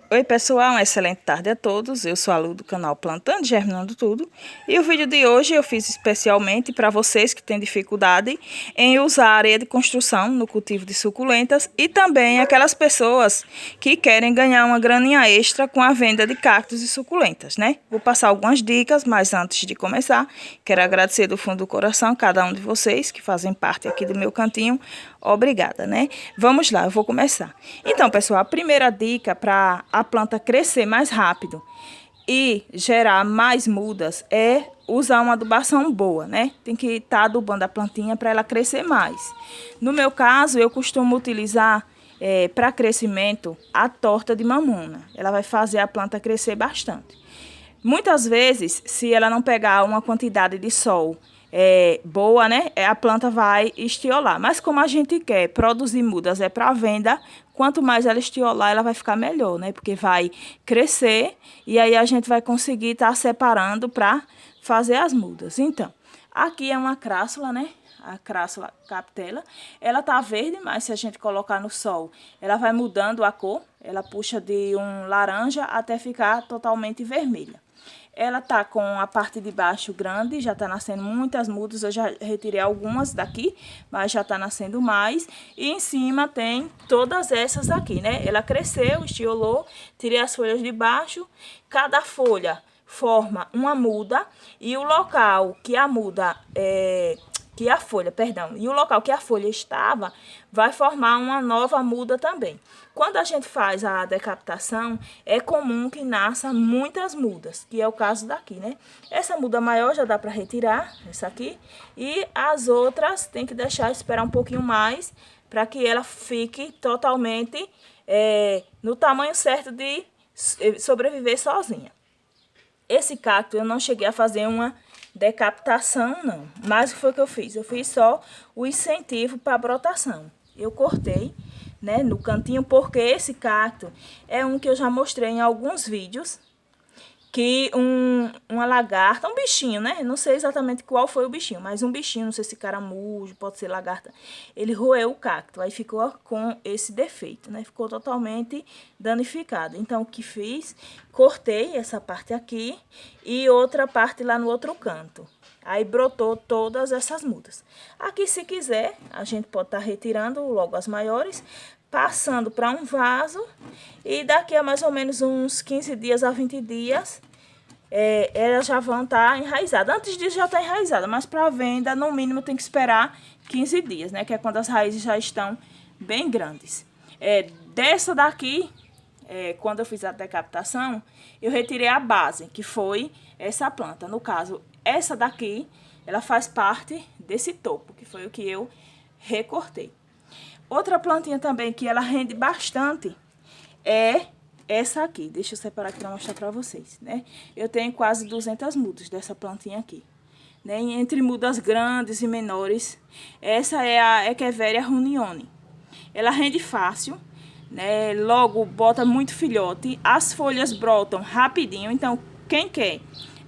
Oi pessoal, uma excelente tarde a todos. Eu sou a Lu do canal Plantando e Germinando Tudo. E o vídeo de hoje eu fiz especialmente para vocês que têm dificuldade em usar a areia de construção no cultivo de suculentas e também aquelas pessoas que querem ganhar uma graninha extra com a venda de cactos e suculentas, né? Vou passar algumas dicas, mas antes de começar, quero agradecer do fundo do coração a cada um de vocês que fazem parte aqui do meu cantinho. Obrigada, né? Vamos lá, eu vou começar. Então, pessoal, a primeira dica para a planta crescer mais rápido e gerar mais mudas é usar uma adubação boa, né? Tem que estar adubando a plantinha para ela crescer mais. No meu caso, eu costumo utilizar para crescimento a torta de mamona. Ela vai fazer a planta crescer bastante. Muitas vezes, se ela não pegar uma quantidade de sol boa, né, a planta vai estiolar. Mas como a gente quer produzir mudas para venda, quanto mais ela estiolar, ela vai ficar melhor, né? Porque vai crescer e aí a gente vai conseguir estar separando para fazer as mudas. Então, aqui é uma crassula, né? A crassula captela. Ela tá verde, mas se a gente colocar no sol, ela vai mudando a cor. Ela puxa de um laranja até ficar totalmente vermelha. Ela tá com a parte de baixo grande, já tá nascendo muitas mudas, eu já retirei algumas daqui, mas já tá nascendo mais. E em cima tem todas essas aqui, né? Ela cresceu, estiolou, tirei as folhas de baixo, cada folha forma uma muda e o local que a muda e o local que a folha estava vai formar uma nova muda também. Quando a gente faz a decapitação, é comum que nasça muitas mudas, que é o caso daqui, né? Essa muda maior já dá para retirar, essa aqui, e as outras tem que deixar esperar um pouquinho mais para que ela fique totalmente no tamanho certo de sobreviver sozinha. Esse cacto eu não cheguei a fazer uma decapitação, não. Mas o que foi que eu fiz? Eu fiz só o incentivo para a brotação. Eu cortei, né, no cantinho, porque esse cacto é um que eu já mostrei em alguns vídeos, que uma lagarta, um bichinho, né? Não sei exatamente qual foi o bichinho, mas um bichinho, não sei se caramujo, pode ser lagarta, ele roeu o cacto, aí ficou com esse defeito, né? Ficou totalmente danificado. Então, o que fiz? Cortei essa parte aqui e outra parte lá no outro canto. Aí brotou todas essas mudas. Aqui, se quiser, a gente pode estar retirando logo as maiores, passando para um vaso e daqui a mais ou menos uns 15 dias a 20 dias, elas já vão estar enraizadas. Antes disso já está enraizada, mas para venda, no mínimo, tem que esperar 15 dias, né? Que é quando as raízes já estão bem grandes. Dessa daqui, quando eu fiz a decapitação, eu retirei a base, que foi essa planta. No caso, essa daqui, ela faz parte desse topo, que foi o que eu recortei. Outra plantinha também que ela rende bastante é essa aqui. Deixa eu separar aqui para mostrar para vocês, né? Eu tenho quase 200 mudas dessa plantinha aqui, né? Entre mudas grandes e menores, essa é a Echeveria runioni. Ela rende fácil, né? Logo bota muito filhote, as folhas brotam rapidinho. Então, quem quer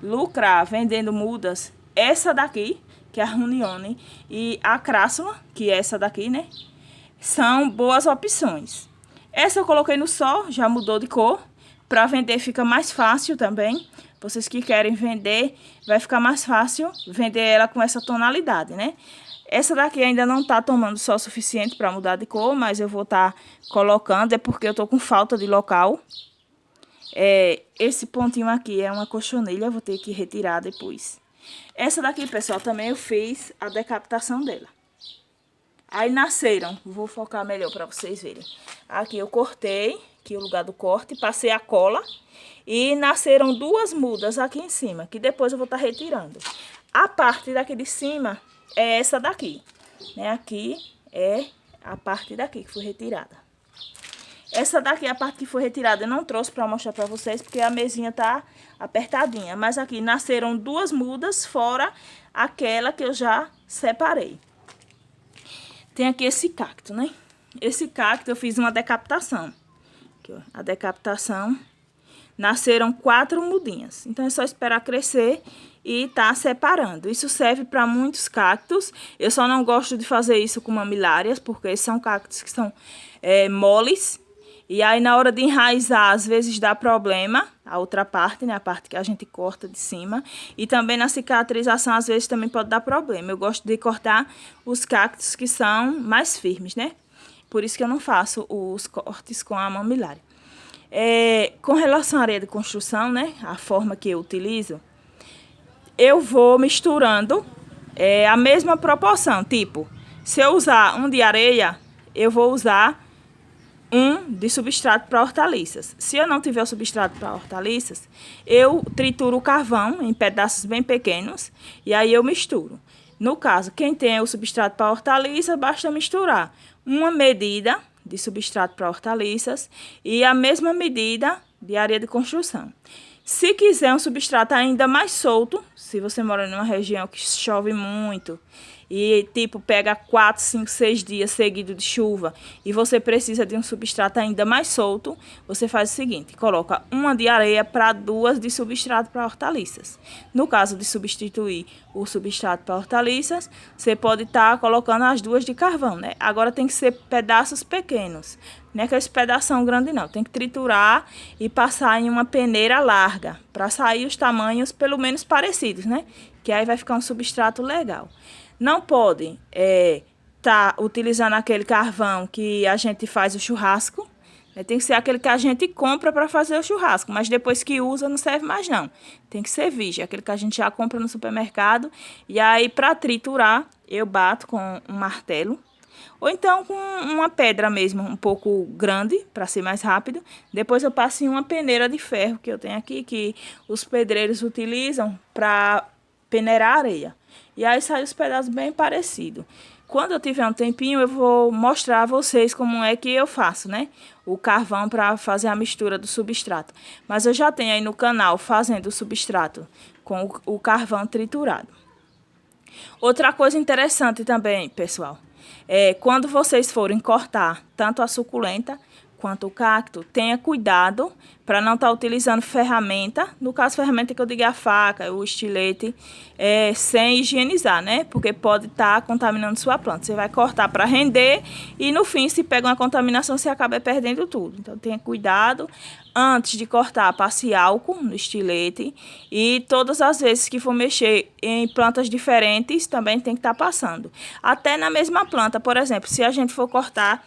lucrar vendendo mudas, essa daqui, que é a runioni, e a crassula, que é essa daqui, né? São boas opções. Essa eu coloquei no sol, já mudou de cor. Para vender fica mais fácil também. Vocês que querem vender, vai ficar mais fácil vender ela com essa tonalidade, né? Essa daqui ainda não tá tomando sol suficiente para mudar de cor, mas eu vou estar colocando, é porque eu tô com falta de local. Esse pontinho aqui é uma cochonilha, vou ter que retirar depois. Essa daqui, pessoal, também eu fiz a decapitação dela. Aí nasceram, vou focar melhor para vocês verem. Aqui eu cortei, aqui o lugar do corte, passei a cola e nasceram duas mudas aqui em cima, que depois eu vou estar retirando. A parte daqui de cima é essa daqui, né? Aqui é a parte daqui que foi retirada. Essa daqui é a parte que foi retirada, eu não trouxe para mostrar para vocês, porque a mesinha tá apertadinha. Mas aqui nasceram duas mudas, fora aquela que eu já separei. Tem aqui esse cacto, né? Esse cacto eu fiz uma decapitação. Aqui, ó, a decapitação. Nasceram 4 mudinhas. Então, é só esperar crescer e tá separando. Isso serve para muitos cactos. Eu só não gosto de fazer isso com mamilárias, porque são cactos que são moles. E aí, na hora de enraizar, às vezes dá problema, a outra parte, né? A parte que a gente corta de cima. E também na cicatrização, às vezes também pode dar problema. Eu gosto de cortar os cactos que são mais firmes, né? Por isso que eu não faço os cortes com a mamilária. Com relação à areia de construção, né? A forma que eu utilizo, eu vou misturando a mesma proporção. Tipo, se eu usar um de areia, eu vou usar um de substrato para hortaliças. Se eu não tiver o substrato para hortaliças, eu trituro o carvão em pedaços bem pequenos e aí eu misturo. No caso, quem tem o substrato para hortaliças, basta misturar uma medida de substrato para hortaliças e a mesma medida de areia de construção. Se quiser um substrato ainda mais solto, se você mora numa região que chove muito e tipo pega 4, 5, 6 dias seguidos de chuva e você precisa de um substrato ainda mais solto, você faz o seguinte: coloca uma de areia para 2 de substrato para hortaliças. No caso de substituir o substrato para hortaliças, você pode estar colocando as 2 de carvão, né? Agora tem que ser pedaços pequenos, não é aquele pedação grande não, tem que triturar e passar em uma peneira larga para sair os tamanhos pelo menos parecidos, né? Que aí vai ficar um substrato legal. Não pode tá utilizando aquele carvão que a gente faz o churrasco, né? Tem que ser aquele que a gente compra para fazer o churrasco, mas depois que usa não serve mais não. Tem que ser virgem, aquele que a gente já compra no supermercado. E aí para triturar eu bato com um martelo, ou então com uma pedra mesmo, um pouco grande, para ser mais rápido. Depois eu passo em uma peneira de ferro que eu tenho aqui, que os pedreiros utilizam para peneirar a areia. E aí sai os pedaços bem parecidos. Quando eu tiver um tempinho, eu vou mostrar a vocês como é que eu faço, né? O carvão para fazer a mistura do substrato. Mas eu já tenho aí no canal fazendo o substrato com o carvão triturado. Outra coisa interessante também, pessoal, quando vocês forem cortar tanto a suculenta quanto o cacto, tenha cuidado para não estar utilizando ferramenta, no caso ferramenta que eu digo a faca, o estilete, sem higienizar, né? Porque pode estar contaminando sua planta. Você vai cortar para render e no fim, se pega uma contaminação, você acaba perdendo tudo. Então tenha cuidado. Antes de cortar, passe álcool no estilete e todas as vezes que for mexer em plantas diferentes, também tem que estar passando. Até na mesma planta, por exemplo, se a gente for cortar,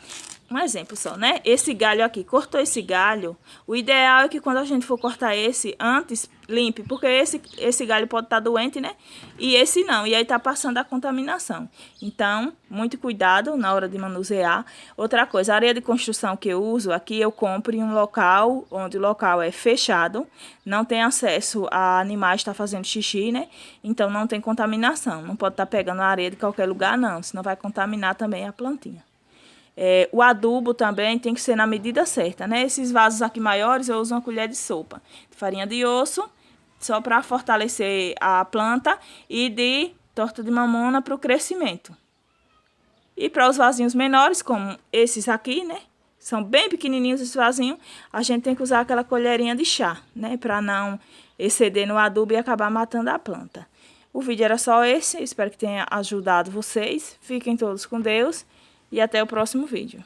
um exemplo só, né? Esse galho aqui, cortou esse galho, o ideal é que quando a gente for cortar esse, antes limpe, porque esse galho pode estar doente, né? E esse não, e aí tá passando a contaminação. Então, muito cuidado na hora de manusear. Outra coisa, a areia de construção que eu uso aqui, eu compro em um local onde o local é fechado, não tem acesso a animais estar fazendo xixi, né? Então, não tem contaminação, não pode estar pegando a areia de qualquer lugar, não, senão vai contaminar também a plantinha. O adubo também tem que ser na medida certa, né? Esses vasos aqui maiores eu uso uma colher de sopa de farinha de osso, só para fortalecer a planta, e de torta de mamona para o crescimento. E para os vasinhos menores, como esses aqui, né? São bem pequenininhos esses vasinhos, a gente tem que usar aquela colherinha de chá, né? Para não exceder no adubo e acabar matando a planta. O vídeo era só esse, espero que tenha ajudado vocês. Fiquem todos com Deus. E até o próximo vídeo.